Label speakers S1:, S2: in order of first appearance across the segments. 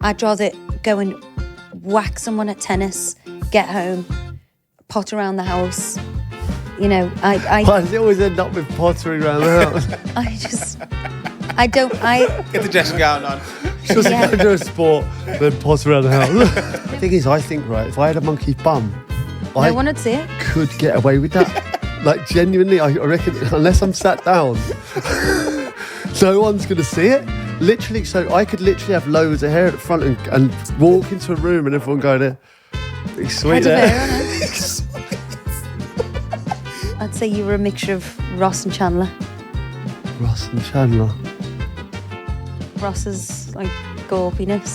S1: I'd rather go and whack someone at tennis, get home, pot around the house. You know,
S2: Why does it always end up with pottery around the house?
S1: I
S3: Get the dressing gown on.
S2: Just go to a sport, then potter around the house. The thing is, I think, right, if I had a monkey's bum,
S1: no one would see it.
S2: Could get away with that. Like, genuinely, I reckon, unless I'm sat down, no one's going to see it. Literally, so I could literally have loads of hair at the front and walk into a room and everyone go there. It's sweet.
S1: I'd say you were a mixture of Ross and Chandler.
S2: Ross and Chandler.
S1: Ross's like gawpiness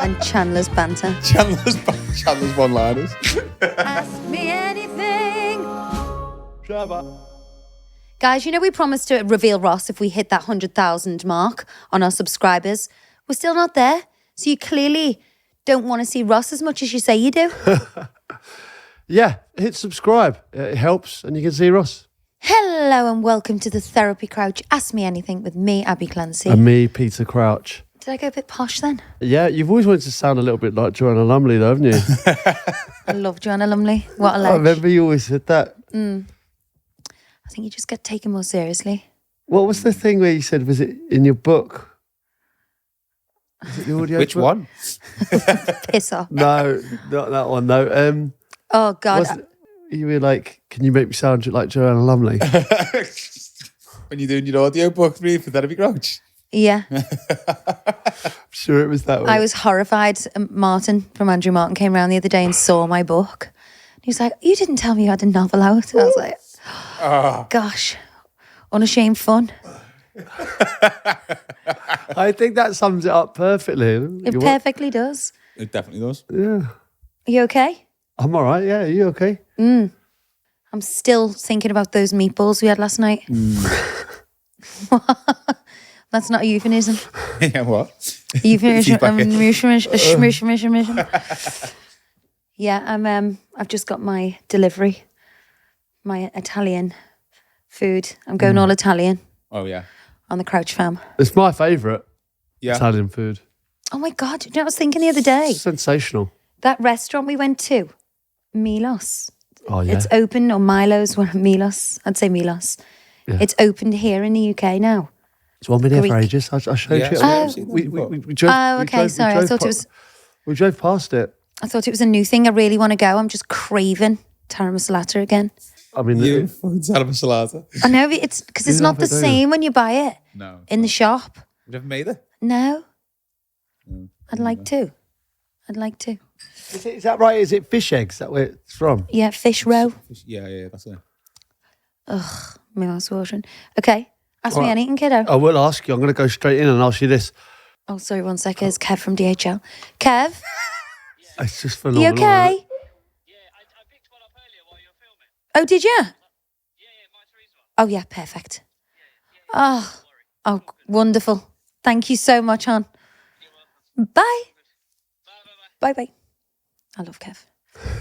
S1: and Chandler's banter.
S3: Chandler's one-liners.
S1: Ask me anything.
S2: Shabba.
S1: Guys, you know we promised to reveal Ross if we hit that 100,000 mark on our subscribers. We're still not there. So you clearly don't want to see Ross as much as you say you do.
S2: Yeah, hit subscribe. It helps and you can see Ross.
S1: Hello and welcome to the Therapy Crouch. Ask me anything with me, Abbey Clancy.
S2: And me, Peter Crouch.
S1: Did I go a bit posh then?
S2: Yeah, you've always wanted to sound a little bit like Joanna Lumley though, haven't you?
S1: I love Joanna Lumley. What a ledge.
S2: I remember you always said that.
S1: I think you just get taken more seriously.
S2: What was the thing where you said, was it in your book? Was it the audio
S3: Which
S2: book?
S3: one?
S1: Piss off.
S2: No, not that one, no.
S1: Oh, God.
S2: You were like, can you make me sound like Joanna Lumley?
S3: When you're doing your audio book for Therapy Crouch.
S1: Yeah.
S2: I'm sure it was that one.
S1: I was horrified. Martin from Andrew Martin came around the other day and saw my book. He was like, you didn't tell me you had a novel out. And I was like, gosh, unashamed fun.
S2: I think that sums it up perfectly.
S1: It perfectly does.
S3: It definitely does.
S2: Yeah.
S1: Are you okay?
S2: I'm all right, yeah. Are you okay?
S1: I'm still thinking about those meatballs we had last night. That's not a euphemism.
S3: Yeah, what?
S1: Euphemism.
S3: Feedback.
S1: Yeah, I've just got my delivery, my Italian food. I'm going all Italian
S3: Oh, yeah.
S1: on the Crouch fam.
S2: It's my favourite
S3: Yeah.
S2: Italian food.
S1: Oh my God, you know what I was thinking the other day?
S2: Sensational.
S1: That restaurant we went to, Milos.
S2: Oh, yeah.
S1: It's open, or Milo's, Milos. I'd say Milos.
S2: Yeah.
S1: It's opened here in the UK now.
S2: It's one minute for
S1: Greek.
S2: ages. I showed
S3: Yeah,
S2: you.
S3: I've seen that before.
S2: We drove,
S1: Oh, okay, sorry. I thought it was.
S2: We drove past it.
S1: I thought it was a new thing. I really want to go. I'm just craving tiramisu latte again.
S2: I mean,
S3: You fucking salad salata.
S1: I know it's because it's
S2: You
S1: not
S2: love
S1: the
S2: it, don't you?
S1: same when you buy it
S3: No.
S1: in the shop.
S3: You've never made it?
S1: No,
S3: Mm.
S1: I'd like to. I'd like to.
S2: is that right? Is it fish eggs? Is that where it's from?
S1: Yeah, fish roe.
S3: Yeah, that's it.
S1: Ugh, my mouth's watering. Okay, ask me
S2: Right.
S1: anything, kiddo.
S2: I will ask you. I'm going to go straight in and ask you this.
S1: Oh, sorry, 1 second. It's Kev from DHL. Kev,
S2: It's just
S1: you
S2: phenomenal.
S1: okay?
S2: isn't it?
S4: I picked one up earlier while you were filming.
S1: Oh, did you?
S4: Yeah, my three's one.
S1: Oh, yeah, perfect. Oh, wonderful. Thank you so much, hon. Bye. Bye. I love Kev.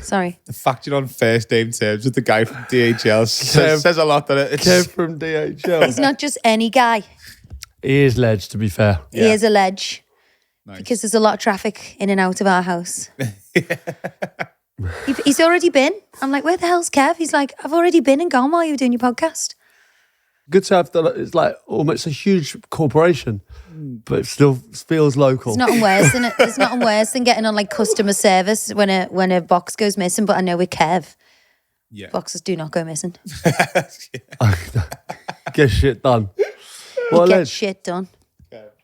S1: Sorry.
S3: The fact you're on first name terms with the guy from DHL says a lot, doesn't it?
S2: Kev from DHL.
S1: He's not just any guy.
S2: He is ledge, to be fair.
S1: He is a ledge.
S3: Nice.
S1: Because there's a lot of traffic in and out of our house. He's already been. I'm like, where the hell's Kev? He's like, I've already been and gone while you were doing your podcast.
S2: Good to have it's like almost a huge corporation, but it still feels local.
S1: It's nothing worse than it's nothing worse than getting on like customer service when a box goes missing. But I know with Kev,
S3: Yeah.
S1: boxes do not go missing.
S2: Get shit done.
S1: You
S2: What a
S1: get
S2: ledge.
S1: shit done.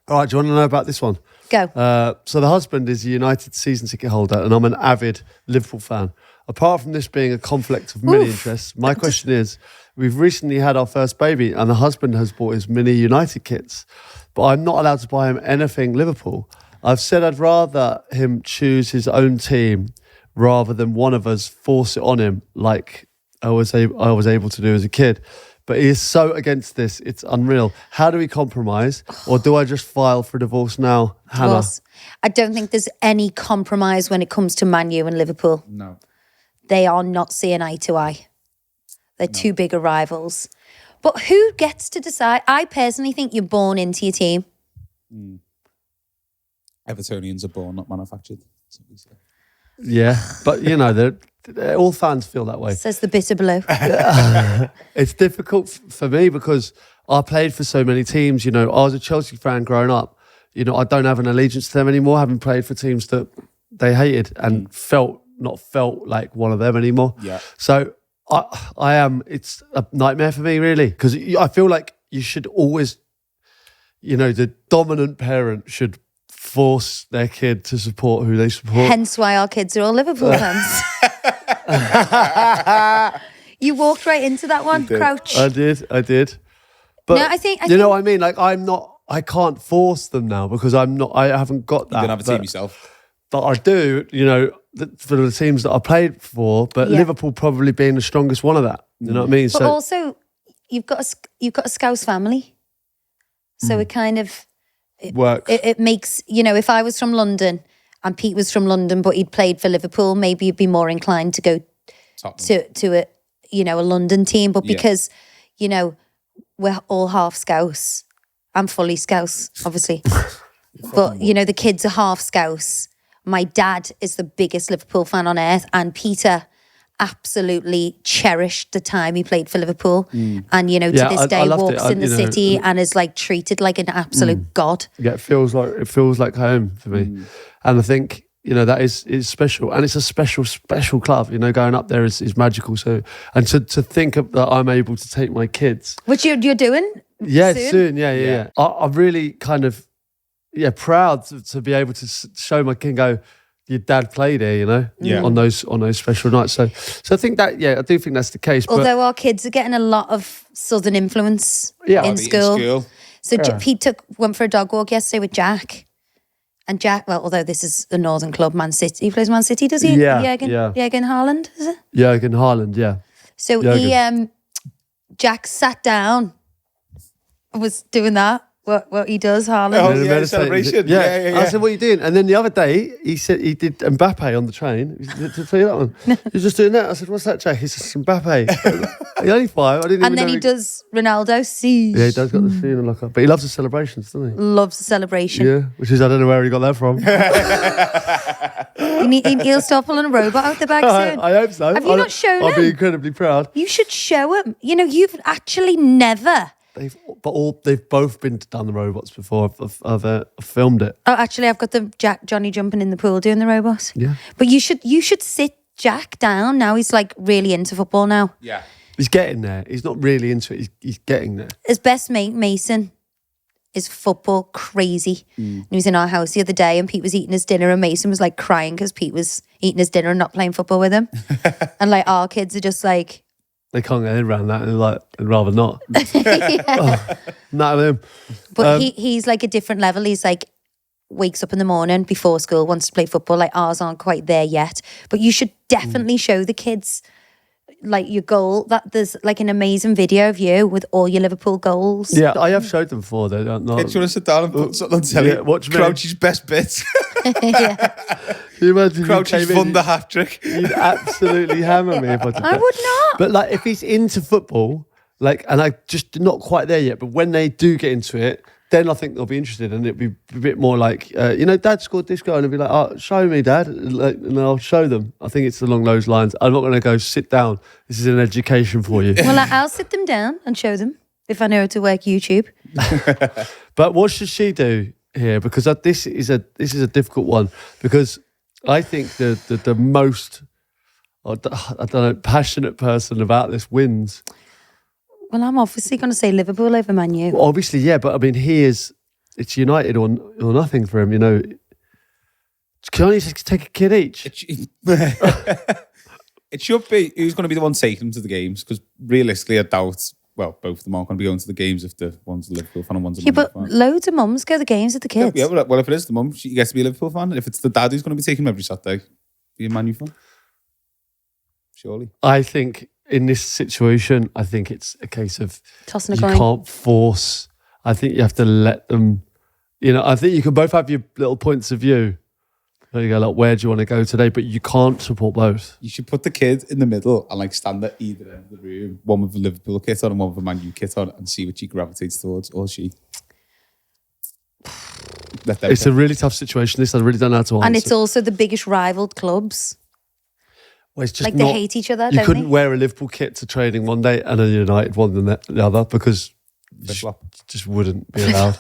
S2: All right, do you want to know about this one?
S1: Go.
S2: So the husband is a United season ticket holder, and I'm an avid Liverpool fan. Apart from this being a conflict of many interests, my question is, we've recently had our first baby, and the husband has bought his mini United kits, but I'm not allowed to buy him anything Liverpool. I've said I'd rather him choose his own team rather than one of us force it on him like I was able to do as a kid. But he is so against this, it's unreal. How do we compromise? Or do I just file for divorce now? Hannah?
S1: Divorce. I don't think there's any compromise when it comes to Man U and Liverpool.
S3: No.
S1: They are not seeing eye to eye. They're too big of rivals. But who gets to decide? I personally think you're born into your team.
S3: Evertonians are born, not manufactured.
S2: Yeah, but you know, all fans feel that way.
S1: Says the bitter blow.
S2: It's difficult for me because I played for so many teams. You know, I was a Chelsea fan growing up. You know, I don't have an allegiance to them anymore, having played for teams that they hated and not felt like one of them anymore.
S3: Yeah.
S2: So I am. It's a nightmare for me, really, because I feel like you should always, you know, the dominant parent should force their kid to support who they support.
S1: Hence why our kids are all Liverpool fans. You walked right into that one, Crouch.
S2: I did. But
S1: No, I think
S2: you know what I mean? Like I can't force them now because I haven't got that.
S3: You don't have a team yourself.
S2: But I do, you know, for the teams that I played for, but
S1: Yeah.
S2: Liverpool probably being the strongest one of that. You know what I mean?
S1: But also, you've got a Scouse family, so it kind of
S2: works.
S1: it makes, you know, if I was from London and Pete was from London, but he'd played for Liverpool, maybe you'd be more inclined to go to a, you know, a London team. But because, you know, we're all half Scouse, I'm fully Scouse, obviously. But, you know, the kids are half Scouse. My dad is the biggest Liverpool fan on earth, and Peter absolutely cherished the time he played for Liverpool. And, you know, to this day walks in the city and is like treated like an absolute god.
S2: Yeah, it feels like home for me. And I think, you know, that is special. And it's a special club. You know, going up there is magical. So, and to think that I'm able to take my kids.
S1: Which you're doing?
S2: Yeah, soon. Yeah. I'm really kind of, proud to be able to show my kid and go, your dad played here, you know, on those special nights. So I think that, I do think that's the case.
S1: Although our kids are getting a lot of Southern influence in school. So Pete went for a dog walk yesterday with Jack. And Jack, well, although this is a Northern club, Man City, he plays Man City, does he? Jürgen Haaland, is it?
S2: Jürgen Haaland, yeah.
S1: So Jack sat down, was doing that. What he does, Haaland.
S3: Oh, yeah, celebration. Yeah.
S2: I said, what are you doing? And then the other day, he said he did Mbappe on the train. Did I tell you that one? He's just doing that. I said, what's that, Jack? He said, Mbappe. He's only 5. I didn't even
S1: and then
S2: know
S1: he does Ronaldo. See.
S2: Yeah, he does got the scene like that. But he loves the celebrations, doesn't he?
S1: Loves the celebration.
S2: Yeah, which is, I don't know where he got that from.
S1: He'll start pulling a robot out the bag soon.
S2: I hope so.
S1: Have you not shown him?
S2: I'll be incredibly proud.
S1: You should show him. You know, you've actually never...
S2: They've both been done the robots before. I've filmed it.
S1: Oh, actually, I've got the Johnny jumping in the pool doing the robots.
S2: Yeah.
S1: But you should sit Jack down now. He's like really into football now.
S3: Yeah.
S2: He's getting there. He's not really into it. He's getting there.
S1: His best mate, Mason, is football crazy. And he was in our house the other day and Pete was eating his dinner and Mason was like crying because Pete was eating his dinner and not playing football with him. And like our kids are just like...
S2: They can't get around that and like, I'd rather not. Not with him.
S1: But he's like a different level. He's like, wakes up in the morning before school, wants to play football. Like ours aren't quite there yet. But you should definitely show the kids like your goal. That there's like an amazing video of you with all your Liverpool goals.
S2: Yeah, I have showed them before. They don't know.
S3: Hey, do you want to sit down and put something on telly?
S2: Yeah, watch me.
S3: Crouchy's best bits.
S1: Yeah.
S2: Can you imagine
S3: Crouchy's won the hat trick.
S2: He'd absolutely hammer me if I did
S1: I
S2: that.
S1: would not.
S2: But like, if he's into football, like, and I just not quite there yet. But when they do get into it, then I think they'll be interested, and it'd be a bit more like, you know, Dad scored this goal, and it'd be like, oh, show me, Dad, like, and I'll show them. I think it's along those lines. I'm not going to go sit down. This is an education for you.
S1: Well, I'll sit them down and show them if I know how to work YouTube.
S2: But what should she do here? Because this is a difficult one, because I think the most, I don't know, passionate person about this wins.
S1: Well, I'm obviously going to say Liverpool over Man U.
S2: Well, obviously, yeah, but I mean, it's United or nothing for him, you know. Can only take a kid each.
S3: It should be who's going to be the one taking them to the games, because realistically, I doubt. Well, both of them aren't going to be going to the games if the one's a Liverpool fan and one's a Man U fan.
S1: But loads of mums go to the games with the kids.
S3: Yeah, well, if it is the mum, she gets to be a Liverpool fan. If it's the dad who's going to be taking them every Saturday, be a Man U fan. Surely.
S2: I think in this situation, I think it's a case of
S1: Tossing a
S2: you
S1: coin.
S2: can't force. I think you have to let them. You know, I think you can both have your little points of view. There you go, like, where do you want to go today? But you can't support both.
S3: You should put the kid in the middle and like stand at either end of the room, one with a Liverpool kit on and one with a Man U kit on, and see what she gravitates towards, or she. let them
S2: It's a really tough situation. This I really don't know how to answer.
S1: And it's also the biggest rivaled clubs.
S2: Well, it's just
S1: Like, they
S2: not-
S1: hate each other,
S2: You
S1: don't
S2: couldn't
S1: they?
S2: wear a Liverpool kit to training one day and a United one the other because
S3: Flip flop.
S2: just wouldn't be allowed.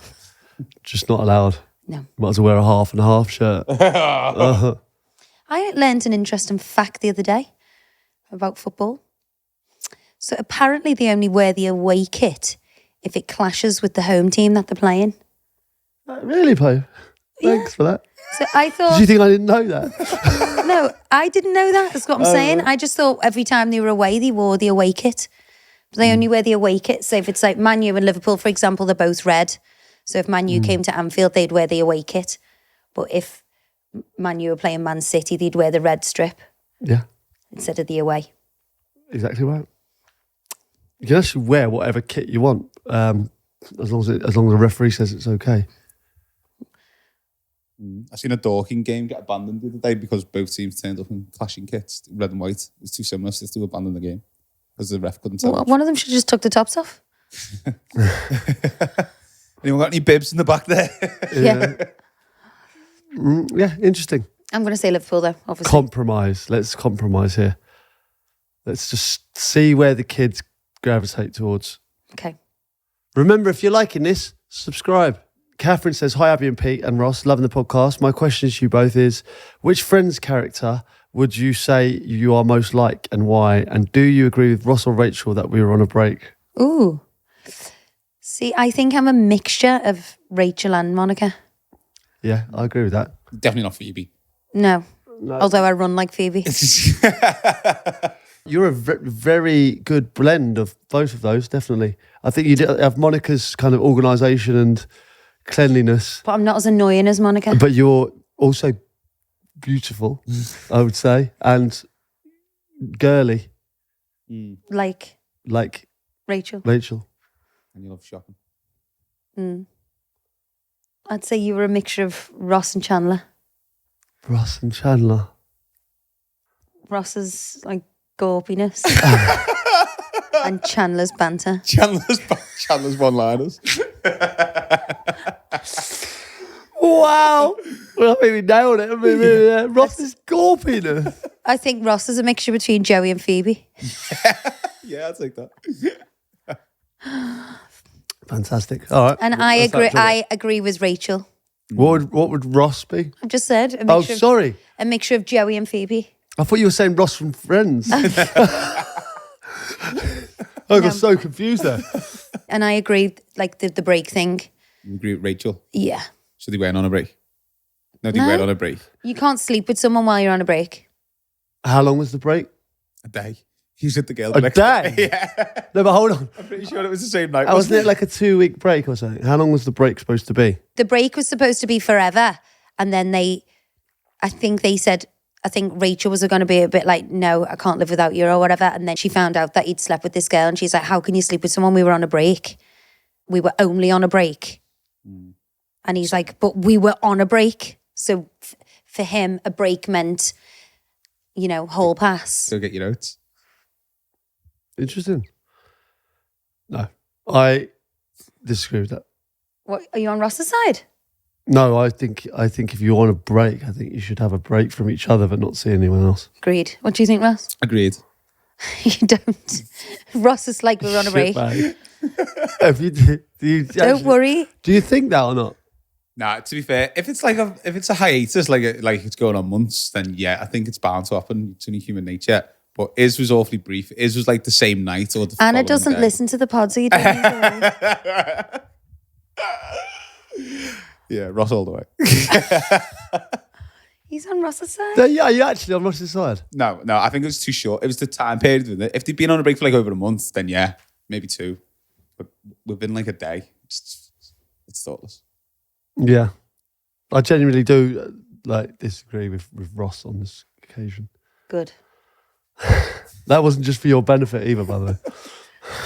S2: Just not allowed.
S1: No.
S2: Might as well wear a half and a half shirt.
S1: I learned an interesting fact the other day about football. So apparently they only wear the away kit if it clashes with the home team that they're playing.
S2: Really, Poe? Thanks for that.
S1: So I
S2: Did
S1: thought,
S2: you think I didn't know that?
S1: no, I didn't know that. That's what I'm saying. I just thought every time they were away, they wore the away kit. But they only wear the away kit. So if it's like Man U and Liverpool, for example, they're both red. So if Man U came to Anfield, they'd wear the away kit. But if Man U were playing Man City, they'd wear the red strip
S2: Yeah,
S1: instead of the away.
S2: exactly right. You can actually wear whatever kit you want, as long as the referee says it's okay.
S3: I seen a Dorking game get abandoned the other day because both teams turned up in clashing kits, red and white. It's too similar, so they still abandoned the game because the ref couldn't tell.
S1: Well, one of them should have just took the tops off.
S3: Anyone got any bibs in the back there?
S1: Yeah.
S2: Yeah, interesting.
S1: I'm going to say Liverpool, though, obviously.
S2: Compromise. Let's compromise here. Let's just see where the kids gravitate towards.
S1: Okay.
S2: Remember, if you're liking this, subscribe. Catherine says, hi, Abbey and Pete and Ross, loving the podcast. My question to you both is, which Friends character would you say you are most like and why? And do you agree with Ross or Rachel that we were on a break?
S1: Ooh. See, I think I'm a mixture of Rachel and Monica.
S2: Yeah, I agree with that.
S3: Definitely not Phoebe.
S1: No. Although I run like Phoebe.
S2: You're a very good blend of both of those, definitely. I think you have Monica's kind of organisation and cleanliness,
S1: But I'm not as annoying as Monica.
S2: but you're also beautiful, I would say, and girly,
S1: Like
S2: like
S1: Rachel.
S2: Rachel.
S3: And you love shopping.
S1: I'd say you were a mixture of Ross and Chandler.
S2: Ross and Chandler.
S1: Ross's like gawpiness. And Chandler's banter.
S3: Chandler's one-liners.
S2: Wow. Well, I think we nailed it. Ross's gawpiness.
S1: I think Ross is a mixture between Joey and Phoebe.
S3: Yeah, I'll take that.
S2: Fantastic. All right.
S1: And I agree with Rachel.
S2: What would Ross be?
S1: I've just said a
S2: Oh,
S1: mixture,
S2: sorry.
S1: a mixture of Joey and Phoebe.
S2: I thought you were saying Ross from Friends. I got so confused there.
S1: And I agree, like the break thing.
S3: You agree with Rachel?
S1: Yeah.
S3: Should they wear on a break? No, they
S1: No.
S3: wear on a break.
S1: You can't sleep with someone while you're on a break.
S2: How long was the break?
S3: A day. He's with the girl.
S2: A
S3: the next
S2: day?
S3: Yeah.
S2: No, but hold on.
S3: I'm pretty sure it was the same night.
S2: Wasn't it like a 2-week break or something? How long was the break supposed to be?
S1: The break was supposed to be forever. And then I think Rachel was going to be a bit like, no, I can't live without you or whatever. And then she found out that he'd slept with this girl. And she's like, how can you sleep with someone? We were on a break. We were only on a break. And he's like, but we were on a break. So for him, a break meant, whole pass.
S3: Go get your notes.
S2: Interesting. No, I disagree with that.
S1: What, are you on Ross's side?
S2: No, I think if you're on a break, I think you should have a break from each other but not see anyone else.
S1: Agreed. What do you think, Ross?
S3: Agreed.
S1: You don't. Ross is like, we're on a break. Don't worry.
S2: Do you think that or not?
S3: Nah, to be fair, if it's a hiatus, like it's going on months, then yeah, I think it's bound to happen. It's only human nature. But his was awfully brief. His was like the same night or the
S1: Anna
S3: following
S1: doesn't
S3: day.
S1: listen to the pod, so you don't need to worry.
S3: Yeah, Ross all the way.
S1: He's on Ross's side.
S2: Yeah, you're actually on Ross's side.
S3: No, I think it was too short. It was the time period with it. If they'd been on a break for like over a month, then yeah, maybe 2. But within like a day, it's thoughtless.
S2: Yeah. I genuinely do disagree with Ross on this occasion.
S1: Good.
S2: That wasn't just for your benefit either, by the way.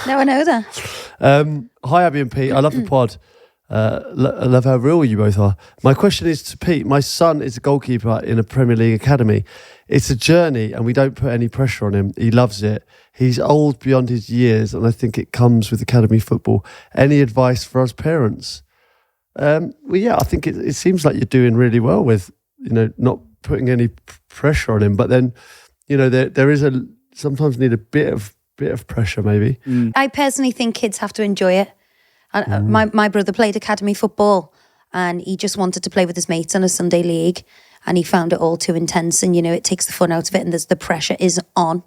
S1: No, I know that.
S2: Hi, Abbey and Pete. I love the pod. I love how real you both are. My question is to Pete. My son is a goalkeeper in a Premier League academy. It's a journey and we don't put any pressure on him. He loves it. He's old beyond his years and I think it comes with academy football. Any advice for us parents? Well, yeah, I think it seems like you're doing really well with, not putting any pressure on him. But then, there is sometimes need a bit of pressure, maybe.
S1: I personally think kids have to enjoy it. And my brother played academy football, and he just wanted to play with his mates on a Sunday league, and he found it all too intense. And it takes the fun out of it, and the pressure is on.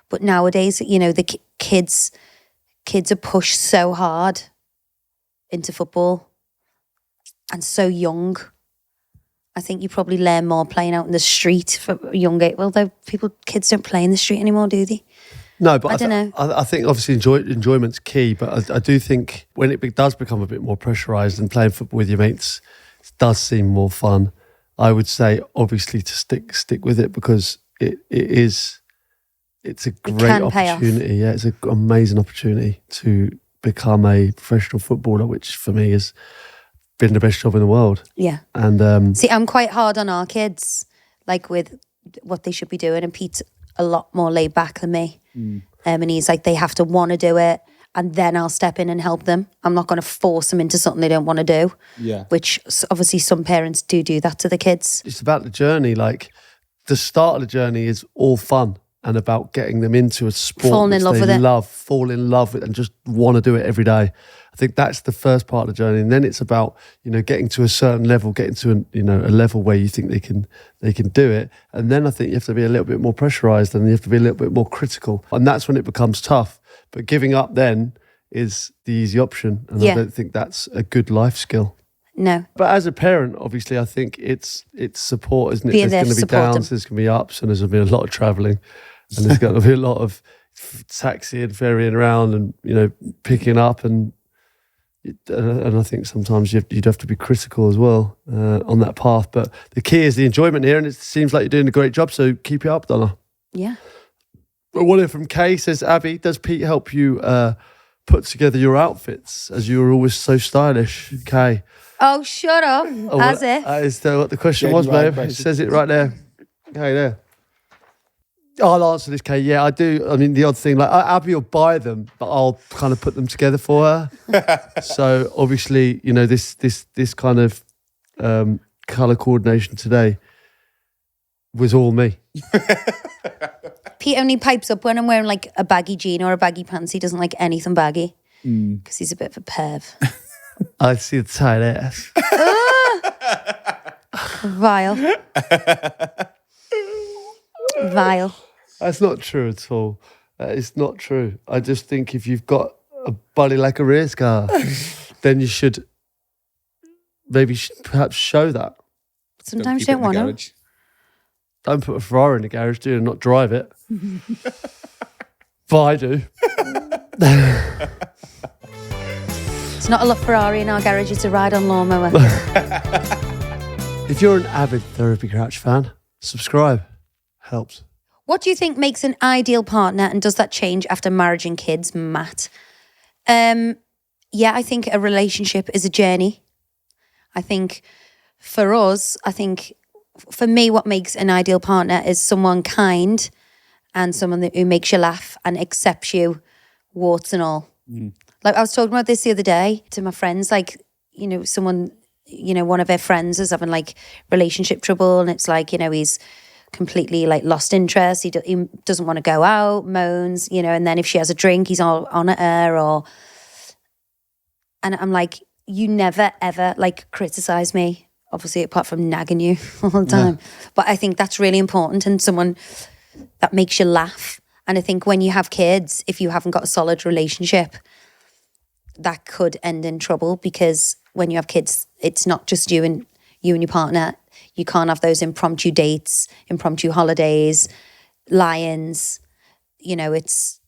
S1: But nowadays, the kids are pushed so hard into football, and so young. I think you probably learn more playing out in the street for young age. Well, kids don't play in the street anymore, do they?
S2: No, but
S1: I don't know.
S2: I think obviously enjoyment's key, but I do think when it does become a bit more pressurised and playing football with your mates does seem more fun. I would say obviously to stick with it, because it's a great opportunity. Yeah, it's an amazing opportunity to become a professional footballer, which for me has been the best job in the world.
S1: Yeah.
S2: And
S1: see, I'm quite hard on our kids, like with what they should be doing, and Pete's a lot more laid back than me. And he's like, they have to want to do it, and then I'll step in and help them. I'm not going to force them into something they don't want to do.
S3: Yeah.
S1: Which obviously some parents do that to the kids.
S2: it's about the journey. Like the start of the journey is all fun and about getting them into a sport
S1: Falling in love with it.
S2: fall in love with it, and just want to do it every day. I think that's the first part of the journey, and then it's about getting to a certain level, getting to a level where you think they can do it, and then I think you have to be a little bit more pressurized, and you have to be a little bit more critical, and that's when it becomes tough. But giving up then is the easy option, and I don't think that's a good life skill.
S1: No.
S2: But as a parent, obviously, I think it's support, isn't it?
S1: Being
S2: There's
S1: there
S2: going to
S1: to
S2: be
S1: support
S2: downs,
S1: them.
S2: there's going to be ups, and there's going to be a lot of travelling, and there's going to be a lot of taxiing, ferrying around, and picking up, and I think sometimes you'd have to be critical as well on that path. But the key is the enjoyment here, and it seems like you're doing a great job. So keep it up, Donna.
S1: Yeah.
S2: One from Kay says, Abby, does Pete help you put together your outfits, as you were always so stylish? Kay.
S1: Oh, shut up. As if.
S2: That is what the question was,
S3: Genuine
S2: babe.
S3: question.
S2: It says it right there. Okay, there. I'll answer this, Kay. Yeah, I do. I mean, the odd thing, like Abby will buy them, but I'll kind of put them together for her. So obviously, this kind of colour coordination today was all me.
S1: Pete only pipes up when I'm wearing like a baggy jean or a baggy pants. He doesn't like anything baggy because he's a bit of a perv.
S2: I see the tight ass.
S1: Vile. Vile.
S2: That's not true at all. It's not true. I just think if you've got a body like a race car, then you should perhaps show that.
S1: Sometimes you don't want to.
S2: Don't put a Ferrari in the garage, do you? And not drive it. But I do.
S1: It's not a Ferrari in our garage, it's a ride-on lawnmower.
S2: If you're an avid Therapy Crouch fan, subscribe. Helps.
S1: What do you think makes an ideal partner, and does that change after marriage and kids, Matt? I think a relationship is a journey. I think for us, for me, what makes an ideal partner is someone kind and someone who makes you laugh and accepts you, warts and all. Like I was talking about this the other day to my friends, like, someone, one of their friends is having like relationship trouble, and it's like, he's completely like lost interest. He doesn't want to go out, moans, and then if she has a drink, he's all on at her and I'm like, you never ever like criticize me, obviously apart from nagging you all the time. But I think that's really important, and someone that makes you laugh. And I think when you have kids, if you haven't got a solid relationship, that could end in trouble, because when you have kids, it's not just you and your partner. You can't have those impromptu dates, impromptu holidays, lie-ins. It's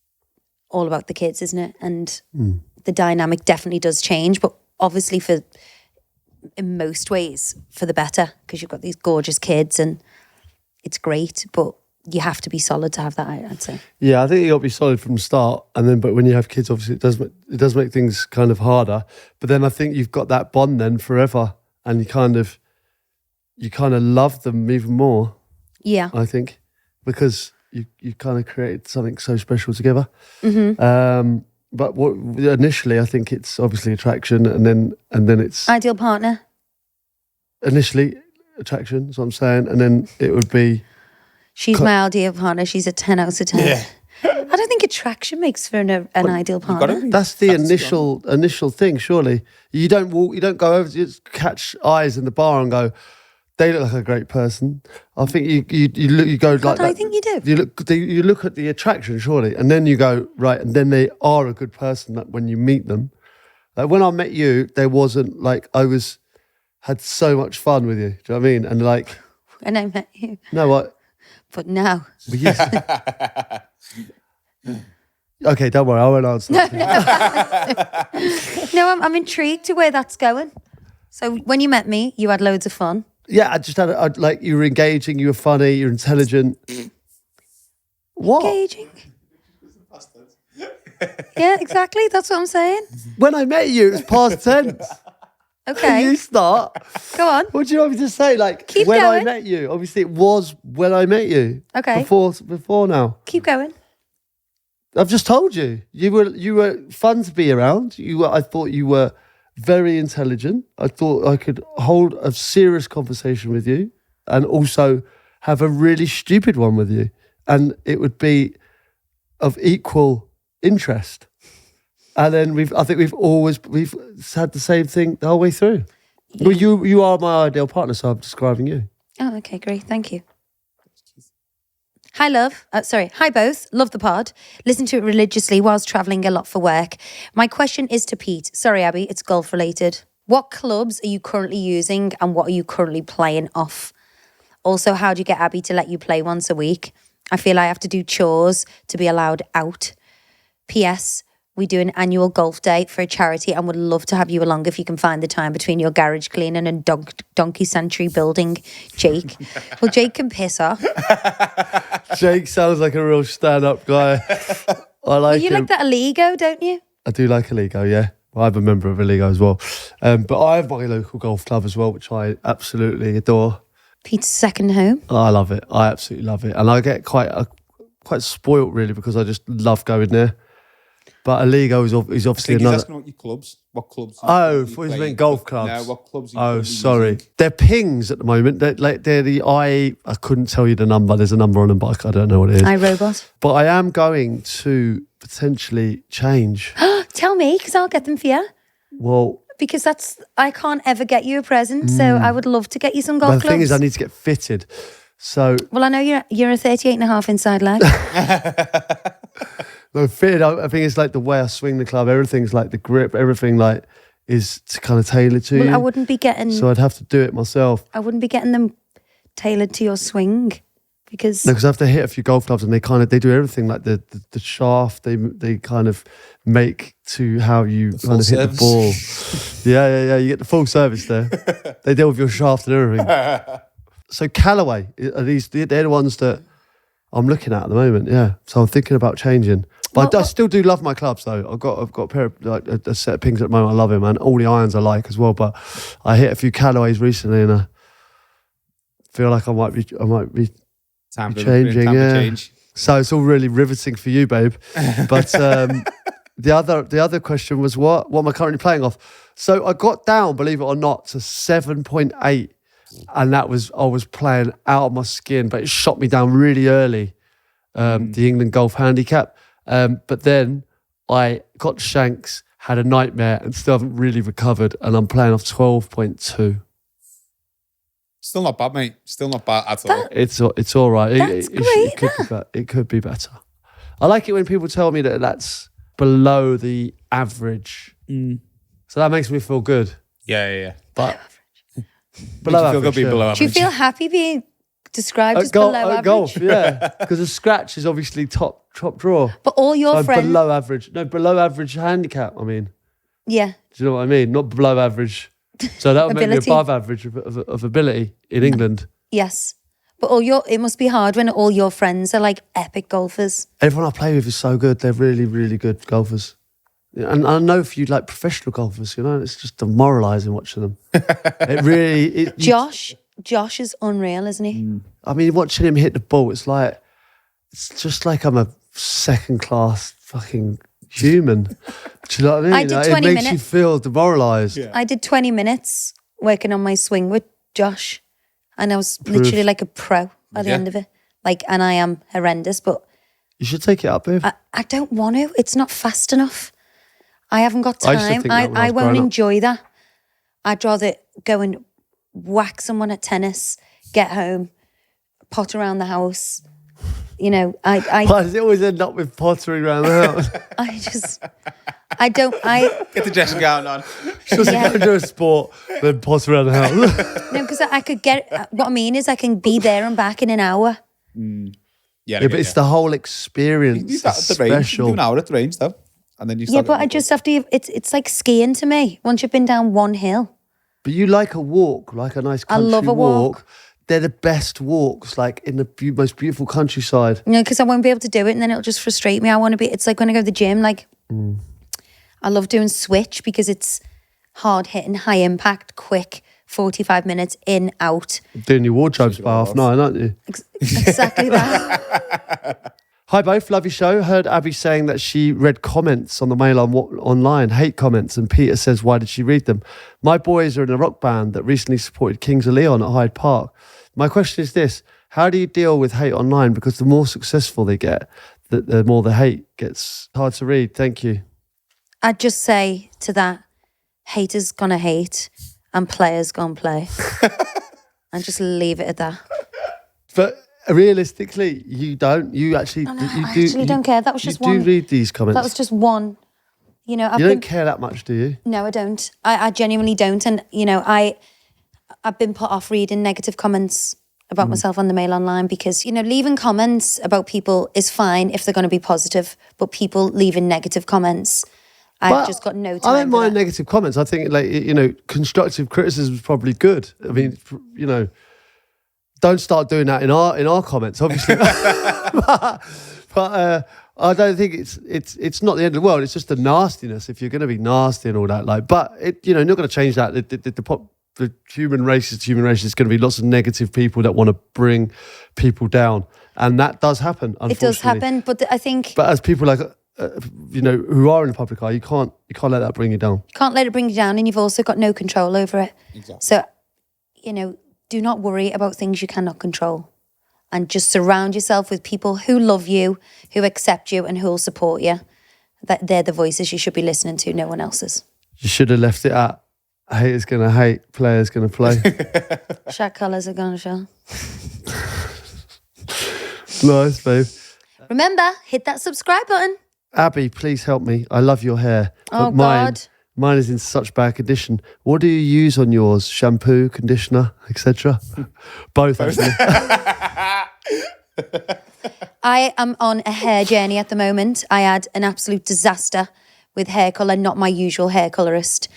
S1: all about the kids, isn't it? And the dynamic definitely does change, but obviously in most ways for the better, because you've got these gorgeous kids and it's great, but you have to be solid to have that, I'd say.
S2: Yeah, I think you got to be solid from the start, but when you have kids, obviously it does make things kind of harder. But then I think you've got that bond then forever, and you kind of love them even more.
S1: Yeah,
S2: I think, because you kind of created something so special together. But initially, I think it's obviously attraction, and then it's
S1: Ideal partner.
S2: initially attraction. That's what I'm saying, and then it would be.
S1: She's my ideal partner. She's a 10 out of 10.
S3: Yeah.
S1: I don't think attraction makes for an ideal partner.
S2: That's the initial thing. Surely you don't go over, you just catch eyes in the bar and go, they look like a great person. I think you go
S1: God,
S2: like
S1: I
S2: that.
S1: think you do.
S2: You look at the attraction, surely, and then you go right, and then they are a good person. That when you meet them, like when I met you, there wasn't like had so much fun with you. Do you know what I mean? And like,
S1: And I met you.
S2: no, what?
S1: But now.
S2: But yes. Okay, don't worry, I won't answer.
S1: No, I'm intrigued to where that's going. So when you met me, you had loads of fun.
S2: Yeah, I just had like you were engaging, you were funny, you're intelligent. What?
S1: Engaging. Yeah, exactly. That's what I'm saying.
S2: When I met you, it was past tense.
S1: Okay.
S2: You start.
S1: Go on.
S2: What do you want me to say? Like
S1: Keep
S2: when I
S1: going.
S2: met you, obviously it was when I met you.
S1: Okay.
S2: Before now.
S1: Keep going.
S2: I've just told you. You were fun to be around. I thought you were very intelligent. I thought I could hold a serious conversation with you and also have a really stupid one with you. And it would be of equal interest. And then we've had the same thing the whole way through.
S1: Yeah.
S2: Well, you are my ideal partner, so I'm describing you.
S1: Oh, okay, great. Thank you. Hi, love. Hi, both. Love the pod. Listen to it religiously whilst travelling a lot for work. My question is to Pete. Sorry, Abby, it's golf related. What clubs are you currently using and what are you currently playing off? Also, how do you get Abby to let you play once a week? I feel I have to do chores to be allowed out. P.S. We do an annual golf day for a charity and would love to have you along if you can find the time between your garage cleaning and donkey century building, Jake. Well, Jake can piss off.
S2: Jake sounds like a real stand-up guy. I like
S1: You
S2: him.
S1: like that Aligo, don't you?
S2: I do like Aligo, yeah. Well, I'm a member of Aligo as well. But I have my local golf club as well, which I absolutely adore.
S1: Pete's second home.
S2: I love it. I absolutely love it. And I get quite spoilt, really, because I just love going there. But Aligo is obviously
S3: He's
S2: another...
S3: asking what clubs.
S2: Oh, I thought you meant golf clubs.
S3: No, what clubs?
S2: Oh, sorry. They're pings at the moment. They're the I couldn't tell you the number. There's a number on them, but I don't know what it is.
S1: iRobot.
S2: But I am going to potentially change.
S1: Tell me, because I'll get them for you.
S2: Well,
S1: Because I can't ever get you a present, so I would love to get you some golf
S2: the
S1: clubs.
S2: thing is, I need to get fitted. So...
S1: Well, I know you're a 38 and a half inside leg.
S2: No, fitted, I think it's like the way I swing the club. Everything's like the grip, everything like is kind of tailored to
S1: Well,
S2: you.
S1: I wouldn't be getting...
S2: So I'd have to do it myself.
S1: I wouldn't be getting them tailored to your swing because...
S2: No, because I have to hit a few golf clubs and they do everything like the shaft. They kind of make to how you kind of hit the ball. Yeah. You get the full service there. They deal with your shaft and everything. So Callaway, they're the ones that I'm looking at the moment. Yeah, so I'm thinking about changing. But I still do love my clubs though. I've got a pair of like a set of pings at the moment. I love it, man. All the irons I like as well. But I hit a few Callaways recently, and I feel like I might be changing.
S3: Change.
S2: So it's all really riveting for you, babe. But the other question was what am I currently playing off? So I got down, believe it or not, to 7.8, and I was playing out of my skin, but it shot me down really early. The England golf handicap. But then I got shanks, had a nightmare, and still haven't really recovered. And I'm playing off 12.2.
S3: Still not bad, mate. Still not bad at all.
S2: It's all right.
S1: That's great.
S2: It could be better. I like it when people tell me that that's below the average. So that makes me feel good.
S3: Yeah.
S2: But below average.
S3: Below average.
S1: Do you feel happy being described as
S2: Golf,
S1: below average?
S2: golf, yeah. Because a scratch is obviously top drawer.
S1: But all your
S2: So I'm
S1: friends...
S2: below average. No, below average handicap, I mean.
S1: Yeah.
S2: Do you know what I mean? Not below average. So that would make me
S1: Ability.
S2: above average of ability in England.
S1: Yes. But it must be hard when all your friends are like epic golfers.
S2: Everyone I play with is so good. They're really, really good golfers. And I know if you like professional golfers, it's just demoralising watching them. It really...
S1: Josh is unreal, isn't he?
S2: I mean, watching him hit the ball, it's just like I'm a second-class fucking human. Do you know what I mean?
S1: I did
S2: Like,
S1: 20
S2: it makes you
S1: minutes.
S2: feel demoralised.
S3: Yeah.
S1: I did 20 minutes working on my swing with Josh, and I was literally like a pro at the end of it. Like, and I am horrendous, but
S2: You should take it up, babe.
S1: I don't want to. It's not fast enough. I haven't got
S2: I used to
S1: time.
S2: think that when I
S1: I
S2: was
S1: won't
S2: growing up.
S1: enjoy that. I'd rather go and whack someone at tennis, get home, pot around the house. You know,
S2: Why does it always end up with pottery around the house?
S1: I don't,
S3: Get the dressing gown on.
S2: Just go do a sport, then potter around the house.
S1: no, because I could get, what I mean is I can be there and back in an hour.
S3: Yeah,
S2: Yeah, but it's the whole experience.
S3: You start
S2: It's
S3: at the range. You
S2: special.
S3: do an hour at the range, though. And then you
S1: Yeah,
S3: start
S1: but I just have to, it's like skiing to me. Once you've been down one hill.
S2: But you like a walk, like a nice
S1: I
S2: country
S1: love a walk.
S2: They're the best walks, like in the most beautiful countryside.
S1: You know, because I won't be able to do it and then it'll just frustrate me. I want to be, it's like when I go to the gym, like I love doing switch because it's hard hitting, high impact, quick, 45 minutes in, out.
S2: Doing your wardrobes by half nine, aren't you?
S1: Exactly that.
S2: Hi both, love your show. Heard Abby saying that she read comments on the mail online, hate comments, and Peter says, why did she read them? My boys are in a rock band that recently supported Kings of Leon at Hyde Park. My question is this, how do you deal with hate online? Because the more successful they get, the more the hate gets hard to read. Thank you.
S1: I'd just say to that, haters gonna hate and players gonna play. And just leave it at that.
S2: But realistically, you don't. You actually,
S1: I actually don't care. That was just
S2: you
S1: one.
S2: do read these comments.
S1: That was just one. You know,
S2: You don't care that much, do you?
S1: No, I don't. I genuinely don't. And, you know, I've been put off reading negative comments about myself on the mail online because, you know, leaving comments about people is fine if they're going to be positive, but people leaving negative comments, I've just got no time.
S2: I don't
S1: for
S2: mind
S1: that.
S2: negative comments. I think, like, you know, constructive criticism is probably good. I mean, you know, don't start doing that in our comments, obviously. but I don't think it's not the end of the world. It's just the nastiness. If you're going to be nasty and all that, like, but it, you know, not going to change that. The human race is human race. There's going to be lots of negative people that want to bring people down, and that does happen. Unfortunately,
S1: It does happen, but I think
S2: But as people like, you know, who are in the public eye, you can't let that bring you down.
S1: you can't let it bring you down, and you've also got no control over it.
S3: Exactly.
S1: So, you know, do not worry about things you cannot control, and just surround yourself with people who love you, who accept you, and who will support you. That they're the voices you should be listening to, no one else's.
S2: You should have left it at haters gonna hate, players gonna play.
S1: Shot colours are gonna show.
S2: Nice, babe.
S1: Remember, hit that subscribe button.
S2: Abby, please help me. I love your hair.
S1: Oh,
S2: but mine,
S1: God.
S2: Mine is in such bad condition. What do you use on yours? Shampoo, conditioner, etc. Both, actually.
S1: I am on a hair journey at the moment. I had an absolute disaster with hair colour, not my usual hair colourist,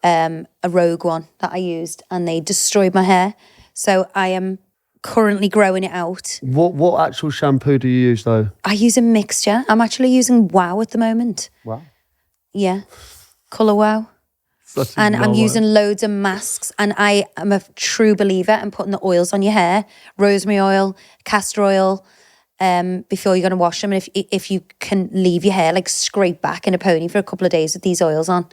S1: a rogue one that I used, and they destroyed my hair. So I am currently growing it out.
S2: What actual shampoo do you use, though?
S1: I use a mixture. I'm actually using Wow at the moment.
S3: Wow.
S1: Yeah. Colour Wow.
S2: Such a
S1: And I'm
S2: no-no.
S1: using loads of masks, and I am a true believer in putting the oils on your hair, rosemary oil, castor oil, before you're going to wash them. And if you can leave your hair like scrape back in a pony for a couple of days with these oils on,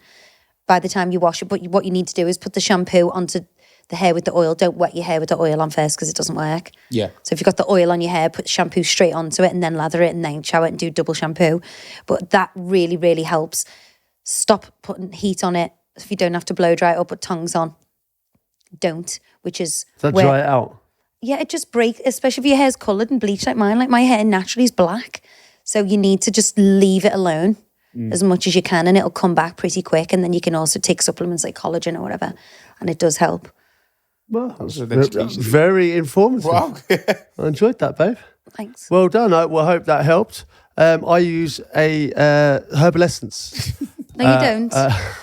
S1: by the time you wash it, but what you need to do is put the shampoo onto the hair with the oil. Don't wet your hair with the oil on first because it doesn't work.
S3: Yeah.
S1: So if you've got the oil on your hair, put the shampoo straight onto it and then lather it and then shower it and do double shampoo. But that really, really helps. Stop putting heat on it. If you don't have to blow dry it or put tongs on, don't, which is
S2: Does that
S1: where-
S2: dry it out?
S1: yeah, it just breaks, especially if your hair's coloured and bleached like mine. Like my hair naturally is black. So you need to just leave it alone as much as you can and it'll come back pretty quick. And then you can also take supplements like collagen or whatever. And it does help.
S2: Well, that's
S3: an education.
S2: very informative.
S3: Wow.
S2: I enjoyed that, babe.
S1: Thanks.
S2: Well done. I hope that helped. I use a herbal essence.
S1: No, you don't.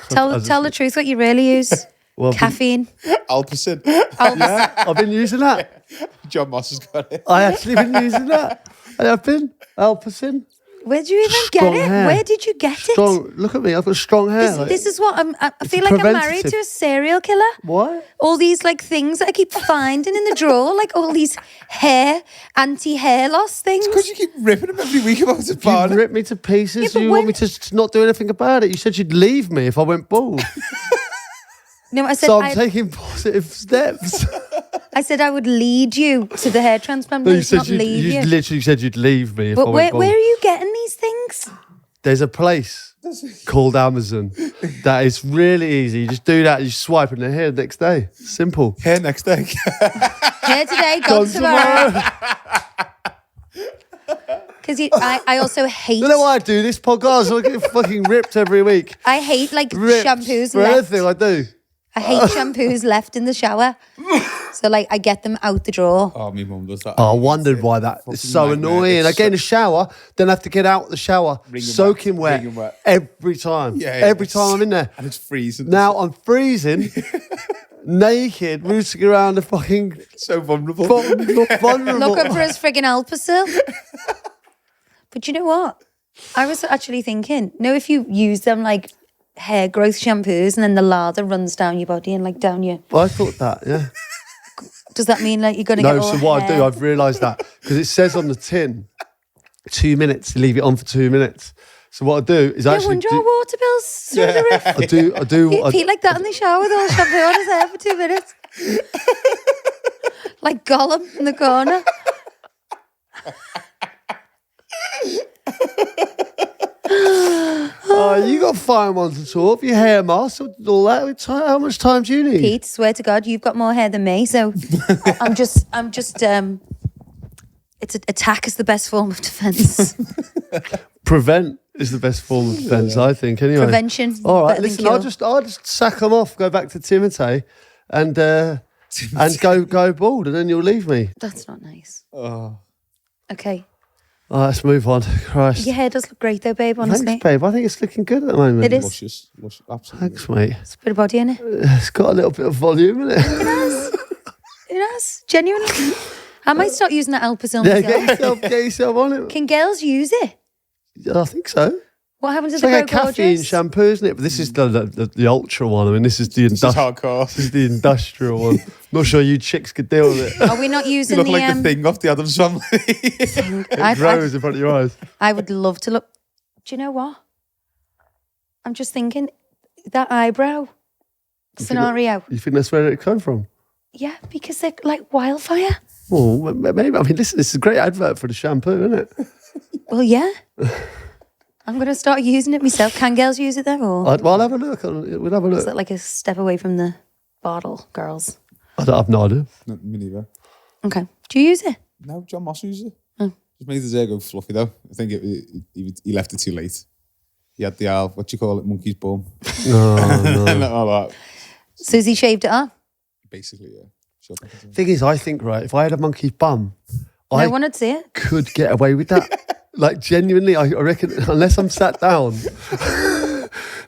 S1: Tell the truth what you really use.
S2: Well,
S1: Caffeine.
S3: Alpacin.
S2: I've been using that.
S3: John Moss has got it.
S2: I actually been using that. I have been. Alpacin.
S1: Where did you even
S2: Strong
S1: get it?
S2: hair.
S1: Where did you get
S2: Strong. Look at me. I've got strong hair.
S1: This is what I feel like I'm married
S2: preventative.
S1: to a serial killer.
S2: What?
S1: All these like things that I keep finding in the drawer, like all these anti-hair loss things.
S3: Because you keep ripping him every week about the
S2: You
S3: barnet.
S2: ripped me to pieces.
S1: Yeah, but
S2: You want me to not do anything about it. You said you'd leave me if I went bald.
S1: No, I said
S2: So I'm taking positive steps.
S1: I said I would lead you to the hair transplant
S2: No, you
S1: place,
S2: said
S1: not leave you.
S2: literally said you'd leave me if I
S1: But
S2: went bald.
S1: where are you getting these things?
S2: There's a place called Amazon that is really easy. You just do that, you swipe, and they're here the next day. Simple.
S3: Here next day.
S1: Here today, gone tomorrow. Because I also hate.
S2: You know why I do this podcast? I get fucking ripped every week.
S1: I hate like
S2: Ripped
S1: shampoos
S2: for
S1: left.
S2: everything I do.
S1: I hate shampoos left in the shower. So like I get them out the drawer.
S3: Oh, my mum does that.
S2: Oh, I wondered why that. It's so
S3: nightmare.
S2: annoying.
S3: It's
S2: I get in the shower, then I have to get out the shower,
S3: Wringing
S2: soaking
S3: wet,
S2: wet,
S3: wringing wet.
S2: every time.
S3: Yeah,
S2: every time I'm in there.
S3: And it's freezing.
S2: Now I'm freezing, naked, rooting around the fucking
S3: so vulnerable.
S2: vulnerable.
S1: Looking for his friggin' Alpacil. But you know what? I was actually thinking, if you use them like hair growth shampoos and then the lather runs down your body and like down your...
S2: I thought that, yeah.
S1: Does that mean like you're going to get
S2: No,
S1: all
S2: so what I
S1: hair?
S2: do, I've realised that because it says on the tin, 2 minutes to leave it on for 2 minutes. So what I do is
S1: No
S2: actually
S1: wonder our water bills through the roof.
S2: I do.
S1: Pete like that in the shower with all shampoo on his hair for 2 minutes. Like Gollum in the corner.
S2: You got fine ones to talk. Your hair mask, all that. How much time do you need?
S1: Pete, swear to God, you've got more hair than me. So I'm just. It's attack is the best form of defence.
S2: Prevent is the best form of defence, I think. Anyway,
S1: Prevention.
S2: All right,
S1: better than
S2: listen.
S1: cure.
S2: I'll just sack them off. Go back to Timothy, and go bald, and then you'll leave me.
S1: That's not nice.
S3: Oh.
S1: Okay.
S2: All right, let's move on. Christ.
S1: Your hair does look great though, babe, honestly.
S2: Thanks, babe. I think it's looking good at the moment.
S1: It is.
S3: Luscious. Absolutely.
S2: Thanks, mate.
S1: It's a bit of body in it.
S2: It's got a little bit of volume in it.
S1: It has. Genuinely. I might start using that Alpacil
S2: Yeah,
S1: myself.
S2: get yourself on it.
S1: Can girls use it?
S2: I think so.
S1: What happens if
S2: It's
S1: they
S2: like a
S1: grow
S2: caffeine
S1: gorgeous?
S2: shampoo, isn't it? But this is the ultra one. I mean, this is the
S3: This is
S2: industrial.
S3: hardcore.
S2: This is the industrial one. Not sure you chicks could deal with it.
S1: Are we not
S3: You
S1: using
S3: look
S1: the
S3: like the thing off the Addams Family.
S2: It grows in front of your eyes.
S1: I would love to look. Do you know what? I'm just thinking that eyebrow scenario.
S2: You think that's where it came from?
S1: Yeah, because they're like wildfire.
S2: Well, maybe. I mean, listen, this is a great advert for the shampoo, isn't it?
S1: Well, yeah. I'm going to start using it myself. Can girls use it though? Or
S2: Well, I'll have a look. We'll have a
S1: is
S2: look.
S1: that like a step away from the bottle, girls?
S2: I don't have no idea.
S3: No, me neither.
S1: Okay. Do you use it?
S3: No, John Moss uses it.
S1: Oh.
S3: Just made his hair go fluffy though. I think he left it too late. He had the what you call it, monkey's bum.
S2: No.
S3: And all that.
S1: Susie shaved it off.
S3: Basically, yeah. Sure.
S2: Thing is, I think, right, if I had a monkey's bum,
S1: No
S2: I
S1: one would see it.
S2: could get away with that. Like, genuinely, I reckon, unless I'm sat down,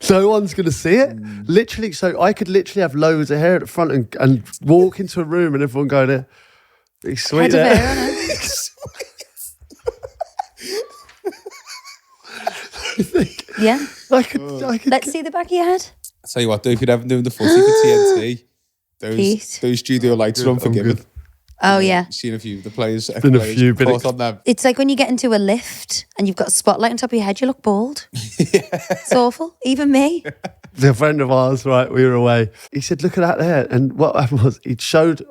S2: no one's going to see it. Literally, so I could literally have loads of hair at the front and walk into a room and everyone go there. It's sweet
S1: Head of
S2: there.
S1: hair on it. Yeah.
S2: I could
S1: Let's see the back of your head.
S3: I tell you what, though, if you're ever doing the footy for TNT,
S1: Pete.
S3: those studio lights are unforgiving.
S2: good.
S1: Oh, yeah.
S3: Seen a few of the players.
S2: Been a few, been
S3: caught on them.
S1: It's like when you get into a lift and you've got a spotlight on top of your head, you look bald. It's awful. Even me.
S2: A friend of ours, right, we were away. He said, look at that there. And what happened was it showed,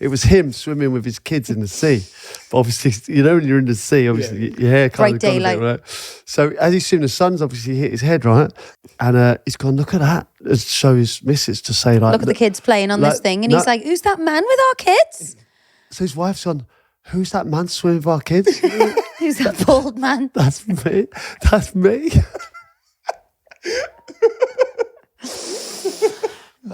S2: it was him swimming with his kids in the sea. But obviously, you know, when you're in the sea, obviously your hair kind
S1: Bright
S2: of gone a bit,
S1: daylight.
S2: right? So as he's swimming, the sun's obviously hit his head, right? And he's gone, look at that. To show his missus to say like,
S1: Look at the kids playing on this
S2: like,
S1: thing. And
S2: no-
S1: he's like, who's that man with our kids?
S2: So his wife's gone, who's that man swimming with our kids?
S1: Who's that bald man?
S2: That's me. That's me.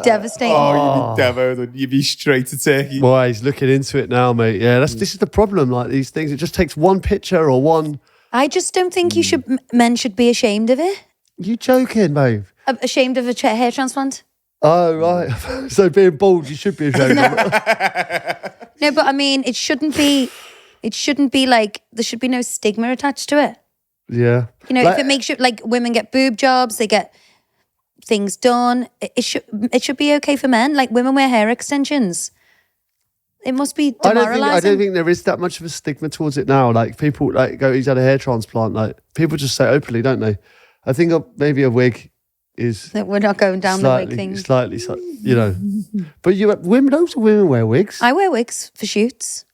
S1: Devastating.
S3: Oh, you'd be demoed. You'd be straight to Turkey.
S2: Boy, he's looking into it now, mate. Yeah, this is the problem. Like these things, it just takes one picture or one.
S1: I just don't think you should. Men should be ashamed of it.
S2: You joking, babe?
S1: Ashamed of a hair transplant.
S2: Oh, right. So being bald, you should be ashamed of it.
S1: No, but I mean, it shouldn't be. It shouldn't be like there should be no stigma attached to it.
S2: Yeah.
S1: You know, if it makes you, like, women get boob jobs, they get things done. It should be okay for men. Like, women wear hair extensions. It must be demoralizing.
S2: I don't think there is that much of a stigma towards it now. Like, people like go, he's had a hair transplant. Like, people just say openly, don't they? I think maybe a wig is
S1: that we're not going down the wig thing.
S2: Slightly, you know. But women, loads of women wear wigs.
S1: I wear wigs for shoots.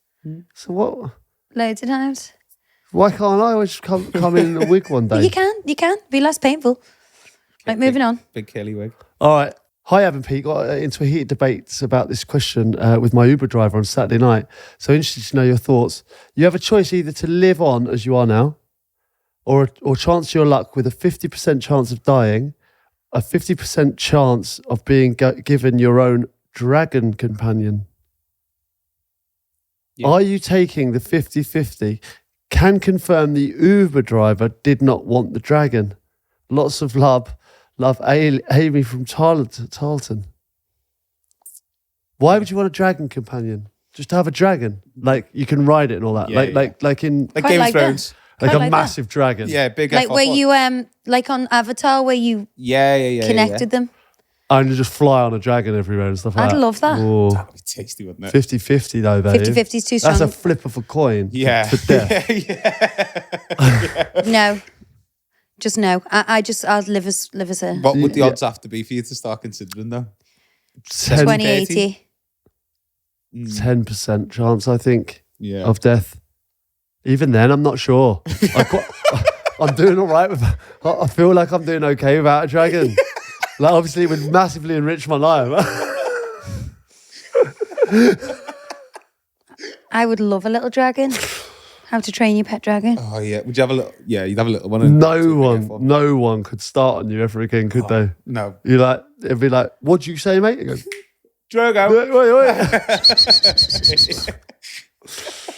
S2: So what?
S1: Loads of times.
S2: Why can't I always come in a wig one day?
S1: You can. Be less painful. Right, moving on.
S3: Big curly wig.
S2: All right. Hi, Abbey and Pete. Got into a heated debate about this question with my Uber driver on Saturday night. So interested to know your thoughts. You have a choice either to live on as you are now or chance your luck with a 50% chance of dying, a 50% chance of being given your own dragon companion. Yeah. Are you taking the 50-50? Can confirm the Uber driver did not want the dragon. Lots of love. Love Amy from Tarleton. Why would you want a dragon companion? Just to have a dragon? Like, you can ride it and all that.
S3: Yeah,
S2: like in
S3: Game of Thrones.
S2: Like a massive dragon.
S3: Yeah, big.
S1: Like where you like on Avatar where you connected them.
S2: And you just fly on a dragon everywhere and stuff like that.
S1: I'd love that.
S2: Oh.
S3: That would be tasty, wouldn't it?
S2: 50-50 though, babe.
S1: 50-50 is too strong.
S2: That's a flip of a coin.
S3: Yeah.
S2: To death.
S1: No. Just no. I'd live as a...
S3: What would the odds have to be for you to start considering though?
S1: 20-80.
S2: 10% chance, I think,
S3: of
S2: death. Even then, I'm not sure. I'm doing all right with. I feel like I'm doing okay without a dragon. Like, obviously, it would massively enrich my life.
S1: I would love a little dragon. How to Train Your Pet Dragon.
S3: Oh yeah, would you have a little? Yeah, you'd have a little one.
S2: No one could start on you ever again, could they?
S3: No.
S2: You like, it'd be like, what'd you say, mate? You go,
S3: Drogo.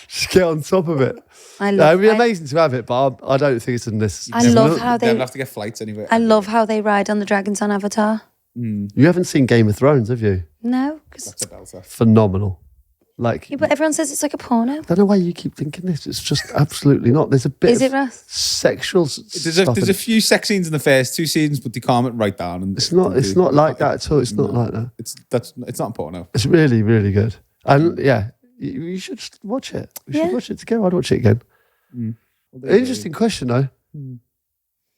S2: Just get on top of it. It'd be amazing to have it, but I don't think it's a necessity.
S1: I love how they
S3: have to get flights anyway.
S1: I love how they ride on the dragons on Avatar.
S2: You haven't seen Game of Thrones, have you?
S1: No,
S3: that's a belter.
S2: Phenomenal. Like,
S1: yeah, but everyone says it's like a porno.
S2: I don't know why you keep thinking this. It's just absolutely not. There's a bit
S1: Is it,
S2: of
S1: Russ?
S2: sexual
S3: There's a few sex scenes in the first 2 seasons, but they calm it right down. And
S2: it's not like that at all. It's not like that.
S3: It's not porno.
S2: It's really, really good. And yeah, you should just watch it. We should watch it together. I'd watch it again. Interesting question though.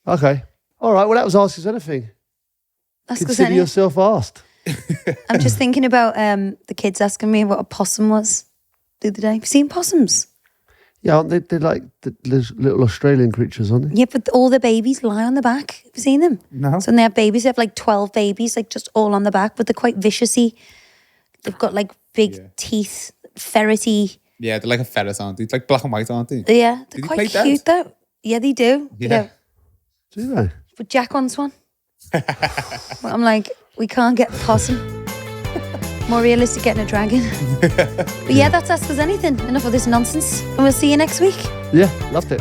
S2: Okay. All right. Well, that was Ask Us Anything. Consider yourself asked.
S1: I'm just thinking about the kids asking me what a possum was the other day. Have you seen possums?
S2: Yeah, aren't they? They're like the little Australian creatures, aren't they?
S1: Yeah, but all the babies lie on the back. Have you seen them?
S3: No.
S1: So when they have babies, they have like 12 babies, like just all on the back, but they're quite vicious-y. They've got like big teeth, ferrety.
S3: Yeah, they're like a ferret, aren't they? It's like black and white, aren't they?
S1: Yeah, they're quite cute though. Yeah, they do.
S3: Yeah.
S2: Do they?
S1: But Jack wants one. But I'm like, we can't get a possum. More realistic getting a dragon. But yeah, that's Ask Us Anything. Enough of this nonsense. And we'll see you next week.
S2: Yeah, loved it.